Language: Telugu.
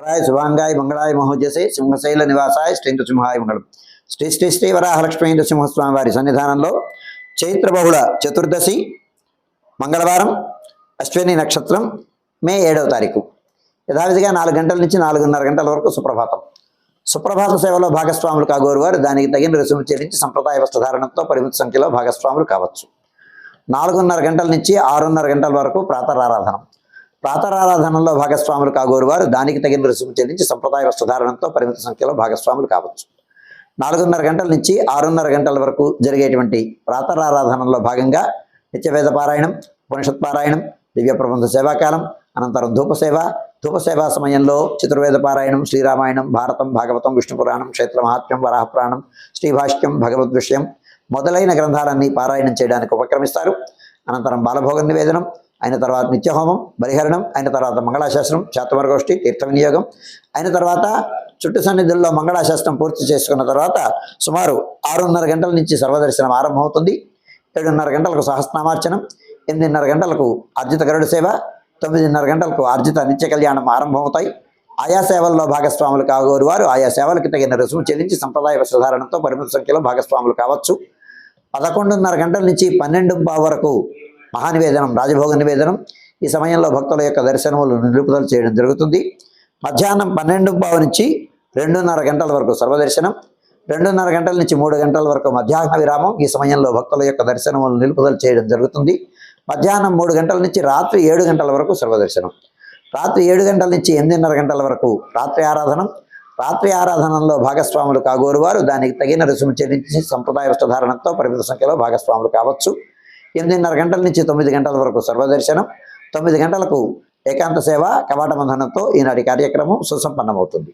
శుభకరాయ శుభాంగాయ మంగళాయ మహోజసే సింహశైల నివాసాయ శ్రీనృసింహాయ మంగళం. శ్రీ శ్రీ శ్రీ వరాహలక్ష్మీ నృసింహస్వామి వారి సన్నిధానంలో చైత్ర బహుళ చతుర్దశి మంగళవారం, అశ్విని నక్షత్రం, మే 7వ తారీఖు యథావిధిగా 4 గంటల నుంచి 4:30 గంటల వరకు సుప్రభాతం. సుప్రభాత సేవలో భాగస్వాములు కాగోరు వారు దానికి తగిన రుసుము చెల్లించి సంప్రదాయ వస్త్రధారణంతో పరిమిత సంఖ్యలో భాగస్వాములు కావచ్చు. 4:30 గంటల నుంచి 6:30 గంటల వరకు ప్రాతరారాధనం. ప్రాతరారాధనలో భాగస్వాములు కాగోరు వారు దానికి తగిన రుసుము చెల్లించి సంప్రదాయ వస్త్రధారణంతో పరిమిత సంఖ్యలో భాగస్వాములు కావచ్చు. 4:30 గంటల నుంచి 6:30 గంటల వరకు జరిగేటువంటి ప్రాతరారాధనలో భాగంగా నిత్యవేద పారాయణం, ఉపనిషత్ పారాయణం, దివ్య ప్రబంధ సేవాకాలం, అనంతరం ధూపసేవా సమయంలో చతుర్వేద పారాయణం, శ్రీరామాయణం, భారతం, భాగవతం, విష్ణు పురాణం, క్షేత్ర మహాత్మ్యం, వరాహపురాణం, శ్రీభాష్యం, భగవద్విషయం మొదలైన గ్రంథాలన్నీ పారాయణం చేయడానికి ఉపక్రమిస్తారు. అనంతరం బాలభోగ నివేదనం అయిన తర్వాత నిత్యహోమం, బలిహరణం అయిన తర్వాత మంగళాశాస్త్రం, శాతమరగోష్ఠి, తీర్థ వినియోగం అయిన తర్వాత చుట్టు సన్నిధుల్లో మంగళాశాస్త్రం పూర్తి చేసుకున్న తర్వాత సుమారు 6:30 గంటల నుంచి సర్వదర్శనం ఆరంభమవుతుంది. 7:30 గంటలకు సహస్రనామార్చనం, 8:30 గంటలకు అర్జిత గరుడ సేవ, 9:30 గంటలకు అర్జిత నిత్య కళ్యాణం ఆరంభమవుతాయి. ఆయా సేవల్లో భాగస్వాములు కాగోరు వారు ఆయా సేవలకు తగిన రుసుము చెల్లించి సంప్రదాయ వస్త్రధారణంతో పరిమిత సంఖ్యలో భాగస్వాములు కావచ్చు. 11:30 గంటల నుంచి 12:15 వరకు మహానివేదనం, రాజభోగ నివేదనం. ఈ సమయంలో భక్తుల యొక్క దర్శనములు నిలుపుదల చేయడం జరుగుతుంది. మధ్యాహ్నం 12:15 నుంచి 2:30 గంటల వరకు సర్వదర్శనం, 2:30 గంటల నుంచి 3 గంటల వరకు మధ్యాహ్న విరామం. ఈ సమయంలో భక్తుల యొక్క దర్శనములు నిలుపుదల చేయడం జరుగుతుంది. మధ్యాహ్నం 3 గంటల నుంచి రాత్రి 7 గంటల వరకు సర్వదర్శనం. రాత్రి 7 గంటల నుంచి 8:30 గంటల వరకు రాత్రి ఆరాధనం. రాత్రి ఆరాధనలో భాగస్వాములు కాగోరు వారు దానికి తగిన రుసుము చెల్లించి సంప్రదాయ వస్త్రధారణంతో పరిమిత సంఖ్యలో భాగస్వాములు కావచ్చు. 8:30 గంటల నుంచి 9 గంటల వరకు సర్వదర్శనం. 9 గంటలకు ఏకాంత సేవ కవాట బంధనంతో ఈనాటి కార్యక్రమం సుసంపన్నమవుతుంది.